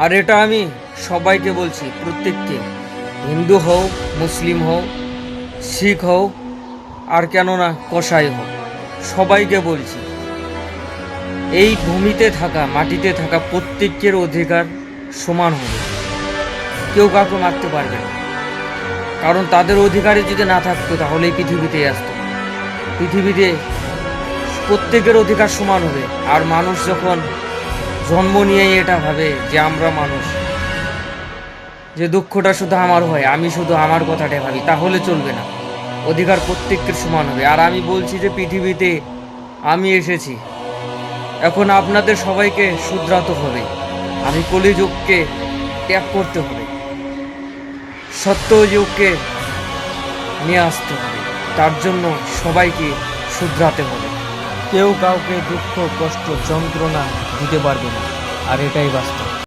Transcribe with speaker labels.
Speaker 1: আর এটা আমি সবাইকে বলছি, প্রত্যেককে, হিন্দু হও, মুসলিম হও, শিখ হও, আর কেন না কসাই হও, সবাইকে বলছি, এই ভূমিতে থাকা, মাটিতে থাকা প্রত্যেকের অধিকার সমান হবে। কেউ কাউকে মারতে পারবে না, কারণ তাদের অধিকারে যদি না থাকতো তাহলে এই পৃথিবীতে আসতো। পৃথিবীতে প্রত্যেকের অধিকার সমান হবে। আর মানুষ যখন জন্ম নিয়েই এটা ভাবে যে আমরা মানুষ, যে দুঃখটা শুধু আমার হয়, আমি শুধু আমার কথাটা ভাবি, তাহলে চলবে না। অধিকার প্রত্যেকের সমান হবে। আর আমি বলছি যে পৃথিবীতে আমি এসেছি, এখন আপনাদের সবাইকে শুধরাতে হবে। আমি কলিযুগকে ত্যাগ করতে হবে, সত্যযুগকে নিয়ে আসতে হবে। তার জন্য সবাইকে শুধরাতে হবে। কেউ কাউকে দুঃখ, কষ্ট, যন্ত্রণা দিতে পারবে না, আর এটাই বাস্তব।